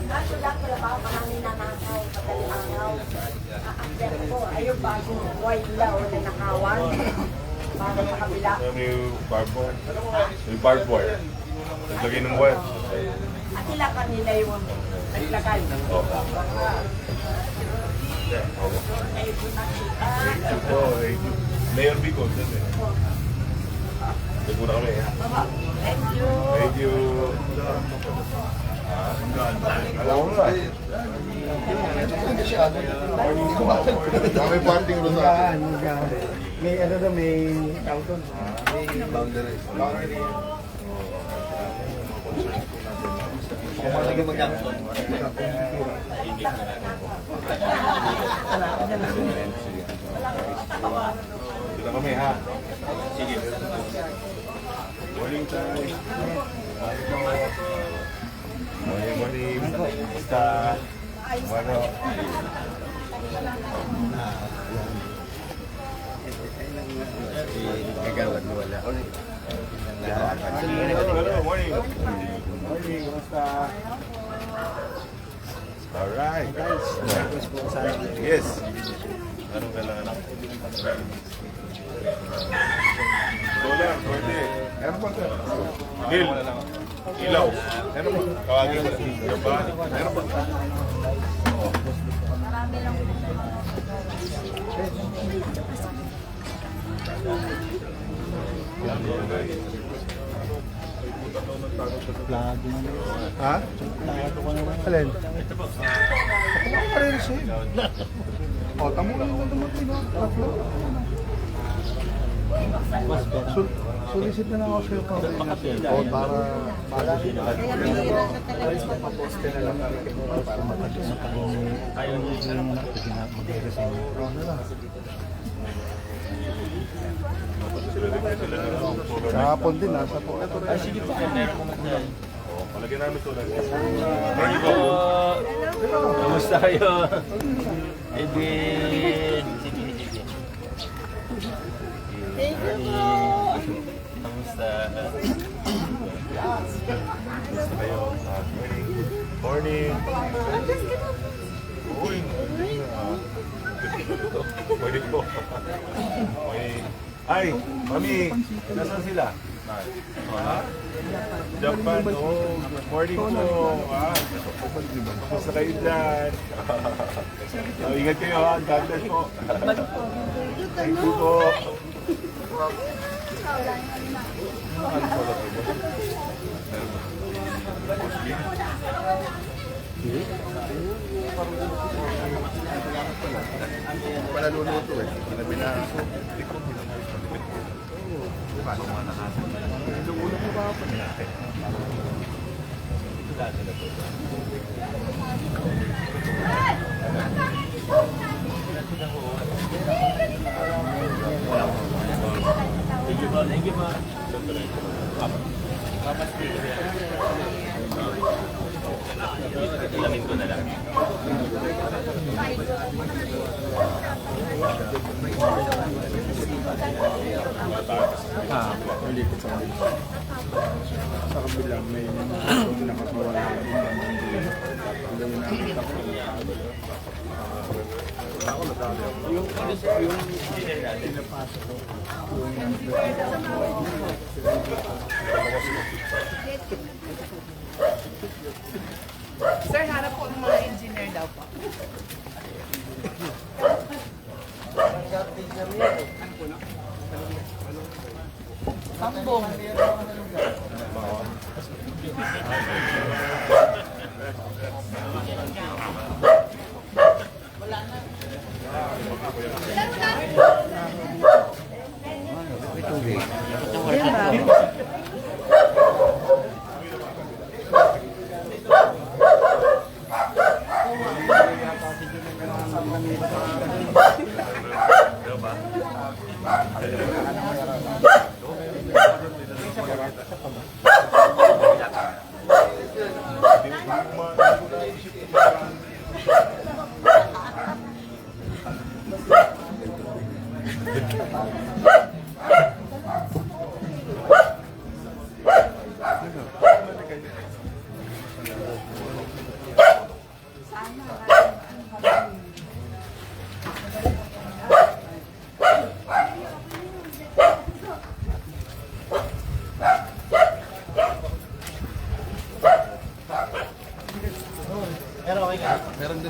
Kaso lang pala ba, maraming nanakaw, pagkalinakaw. Aakyan ko, ayun bagong white law na nakawan. Bago sa kabila. Ano yung barbed wire? Yung barbed wire. Naglagay ng wire. At sila kanila yung naglagay. Ay, nakita. Mayor Bico, dyan eh. Siguro kami, ha? Thank you. Thank you. Alam mo na. May parting ro sa akin. May ano daw, may tawag. Boundary. Kung malagay mag-action. Dito kami, ha? Sige. Morning time. Morning. Basta. Ano? Kagawad mo wala. Hello, morning. Morning, kumusta? Alright, guys. Yes. Anong kailangan? Solar, pwede. Meron pa ka? Lil. Ilaw. Meron pa? Kawagin mo. Gaba. Meron pa? Marami lang. Ha? Alin? Ako pa-receive. O, tamo lang naman dumating na. Solicit na lang ako sa'yo pa. O, para Kaya bihira na talaga. paposte na lang para matagin sa pagiging kaya mo yung mag-receive. Ano lang. Sa hapon din, nasa po. Ito rin. Sige pa. Palagyan namin solar. Hello. Kamusta kayo? Edwin. Sige. Thank you po. Kamusta? Gusto kayo? Morning. Uy. Morning po. Morning. Ay, mami, nasaan sila? Ha? Japan, oh. Good morning po. Gusto kayo dyan. Ingat kayo ha. God bless po. Thank you po. Panaluluto eh. Sinabi na paano manakasan? Yung ulo mo ba pa niya? Thank you po. Ilamin ko na lang. Malipit sa mga. Sa kabila, may nakakawala yung pinapasok ko. Sir, hanap po ng mga engineer daw po. Sambong.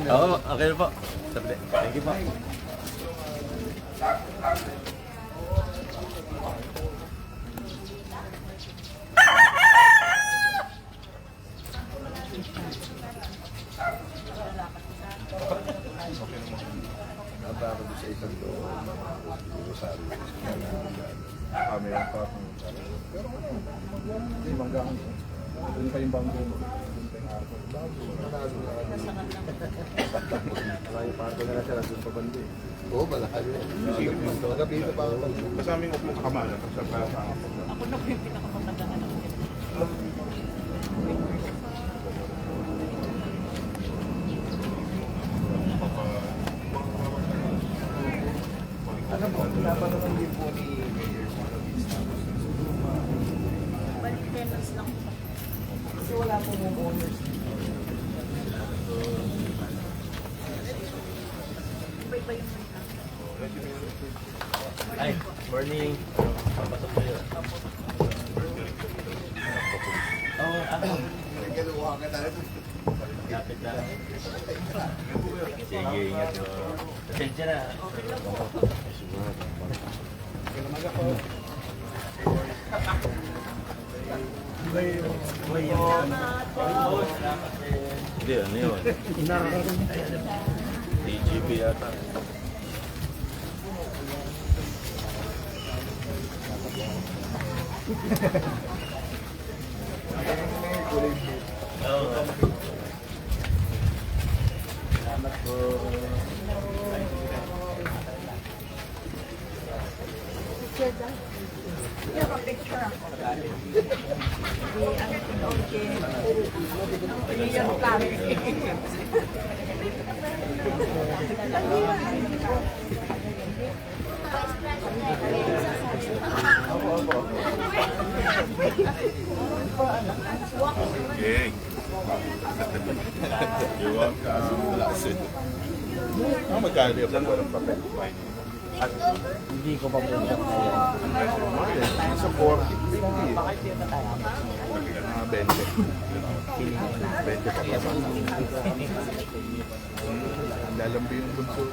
Oo, okay po. Sabi. Thank you po. Nataro doon sa isang doon. Rosario. Kami ang parang. Pero hindi manggang. Doon pa yung banggo. Doon pa yung arko. Banggo. Nanalo na. May parko na siya. Doon pa bandi. Oo, malayo. Gabi na pa ako. Kasaming upo sa kamala. Ako na po yung pinakamagandang anak ko. Ano po? Pinapanungan din po ni Mayor. Balik tenants lang. Kasi wala po mong owners. Iba-iba yung mga. Ay, morning. Papasok ko yun. Oo, ako. Lapit lang. Sige, ingat ko. Pasensya na. Hindi, ano yun? DGP yata. Oo. Salamat po. Yeah, picture ako. Hindi, hindi yung plan. Okay. You're welcome. Magkano yung walang papel? Hindi ko pa po siya Sa 40. Mga 20. 20 pa pa. Lalambi yung bunso.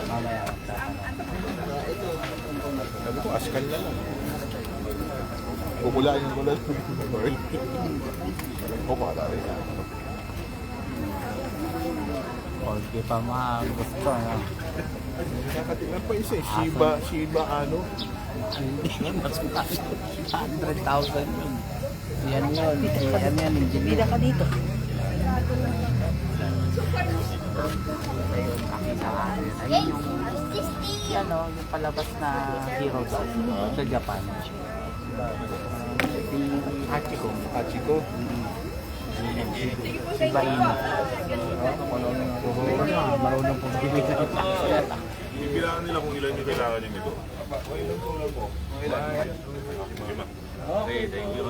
mamaya. Sabi ko, askal na lang. Bukulain ko lang. O, baka rin. Okay pa mga gusto na. Nakatingnan pa isa eh. Shiba ano? Hindi mas mahal. 100,000 yun. Yan yun. Yan yan. Bida ka dito. Ayun yung yan o, yung palabas na Heroes sa Japan. Yung Hachiko. Hachiko? Si Baino. Marunong pong bibigyan ng taxi. Ibilangan nila kung ilan yung kailangan yung ito. Lima. Okay, thank you.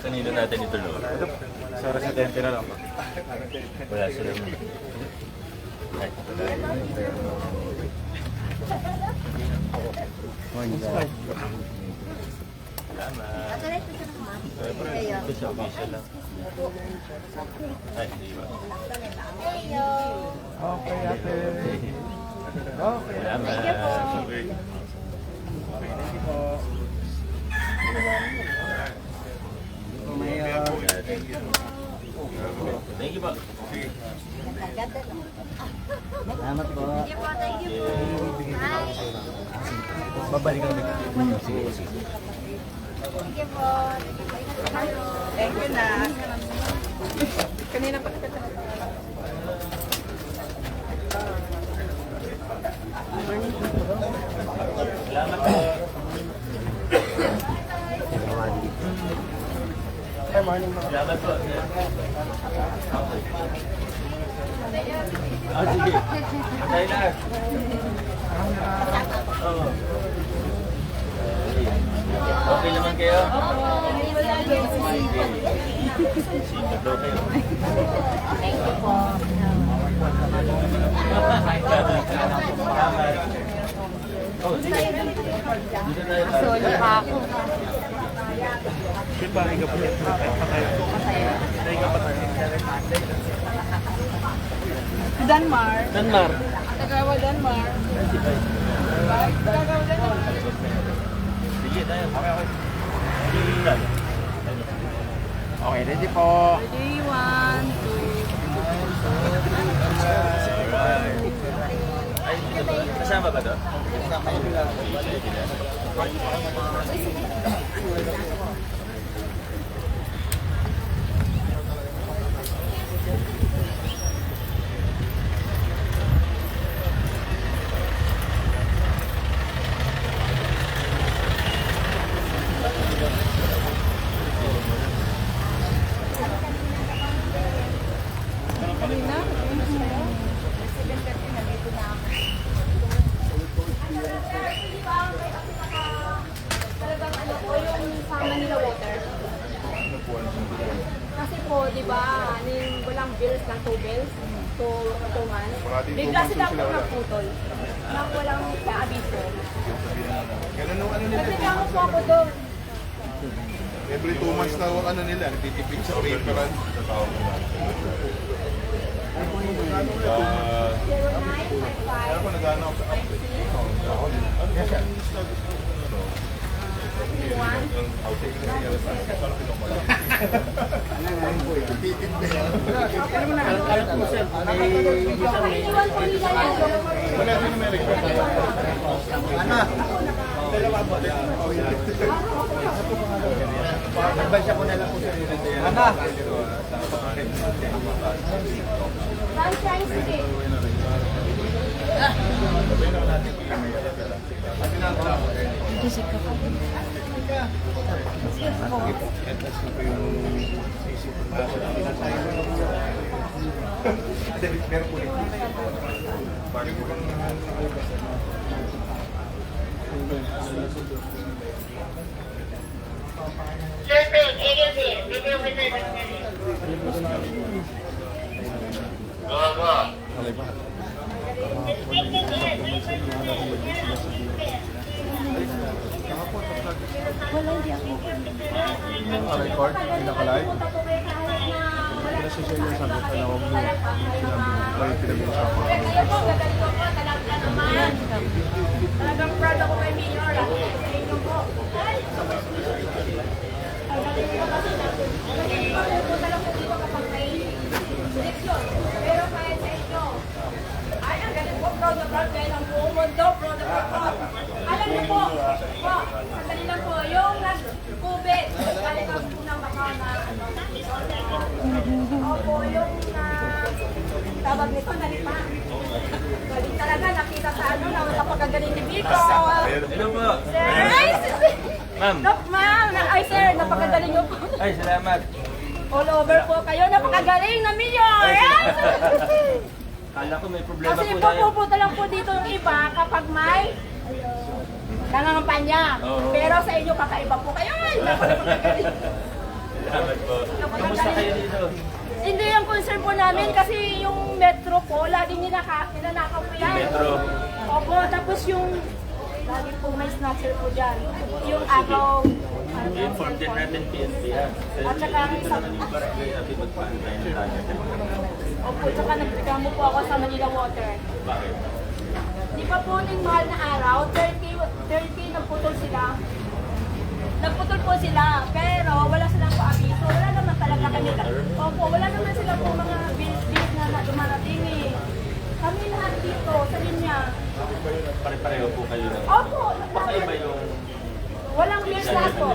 Kanino natin ito, no? Sa residente na lang. Wala sila. Ay, salamat. Ito sa official lang. Ay, di ba? Okay, ate. Salamat. Okay. Thank you po. Salamat po. Babalik kami. Sige, sige. Thank you na. Kanina pa kita. Salamat po. Salamat po. Ah, sige. Tayo na. Oo. kayo? Wala din si Sikat daw kayo. Thank you po. Oh, sige. Dito tayo. Solo pa ako. Danmar. Denmark. Tagawa Danmar. Tagawa Danmar. Sige tayo. Okay. Okay, ready po. 3, 1, 2. Ay, kasama ba to? Talagang ano po yung sa Manila Water. Kasi po, di ba, walang bills ng 2 bills, 2 months. Bigla sila po naputol. Nang walang kaabiso. Nagreklamo po ako doon. Every 2 months na ano nila, nagtitipid sa paperan. 0955. Ako nag-ano ako sa Iniwan po nila yan. Sunshine City. record, pinaka-live. Kasi siya yung sabi ko na huwag mo may pinag-uusapan. Kayo po, galing po po, talaga naman. Talagang proud ako kay Mayor. Thank you po. Ang galing po kasi pupunta lang po dito kapag may seleksyon. Pero kahit sa inyo, ay, ang galing po, proud na proud kayo ng buong mundo, proud na proud. Alam niyo po, sandali lang po, yung nag-COVID, galing ang unang baka na, opo, yung tawag nito, nalipa. Galing talaga, nakita sa ano, napakagaling ni Vico. Hello po. Sir, ay, Ma'am. Ma'am, ay sir, napakagaling niyo po. Ay, salamat. All over po kayo, napakagaling na Mayor. Kala ko may problema Kasi po tayo. pupunta lang po dito yung iba kapag may nangangampanya. Oo. Pero sa inyo, kakaiba po kayo. Ay, napakagaling. Salamat po. Kamusta kayo dito? Hindi yung concern po namin kasi yung metro po, laging ninanakaw po yan. Metro. Opo, tapos yung lagi po may snatcher po dyan. Yung agaw, I-inform din natin PNP ha. At saka ang Ito isa- naman yung barangay natin magpaantay na tayo. Opo, tsaka nagreklamo po ako sa Manila Water. Bakit? Di pa po ng mahal na araw, 30 nagputol sila. Nagputol po sila, pero wala silang po abiso. Wala naman talaga kami. Opo, wala naman sila po mga bills na dumarating eh. Kami lahat dito sa linya. Pare-pareho po kayo na. Opo, Baka iba yung walang bills lahat po.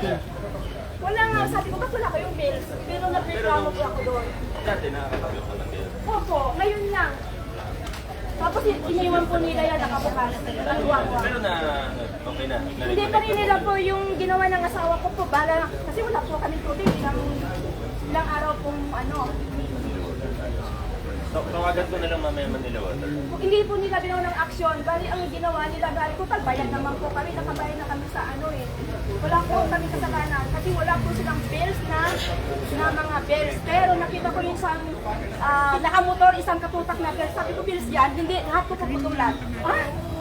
Wala nga, sabi ko, ba't wala kayong bills? Pero nagreklamo po ako doon. dati nakakatabi ko na kayo. Opo, ngayon lang. Tapos iniwan po nila yan nakabukas. Nagwagwa. Pero na, okay na. Hindi pa rin nila po yung ginawa ng asawa ko po. Bala, kasi wala po kami tubig. Ilang araw pong ano. So, tawagan ko na lang mamaya Manila Water. Hindi po nila ginawa ng aksyon. Bali, ang ginawa nila, bali ko, bayad naman po kami. Nakabayad na kami sa ano eh. Wala po kami kasalanan kasi wala po silang bills na mga bills. Pero nakita ko yung isang nakamotor, isang katutak na bills. Sabi ko, bills yan, hindi, lahat ko puputulan.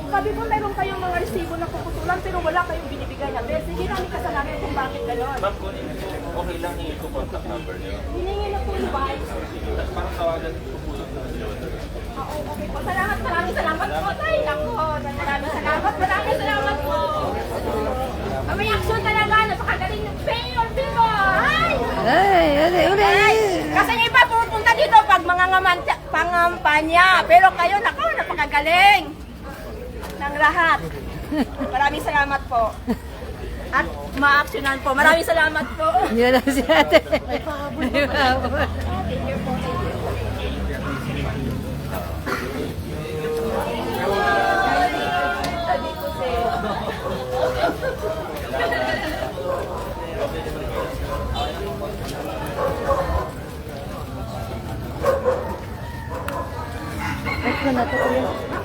Sabi ko, mayroon kayong mga resibo na puputulan pero wala kayong binibigay na bills. Hindi namin kasalanan kung bakit gano'n. Ma'am, kunin po, okay lang hingin ko contact number niyo. Hiningi na po yung vice. Tapos parang tawagan ko po yung delivery. Okay po, salamat, maraming salamat po. Tay, ako, maraming salamat po. May action talaga, napakagaling ng payor dito. Ay! Kasi yung iba pupunta dito pag mga pangampanya. Pero kayo, nako, napakagaling ng lahat. Maraming salamat po. At ma-actionan po. Maraming salamat po. Yun lang si ate. Thank you po. Sabi ko Ito na to.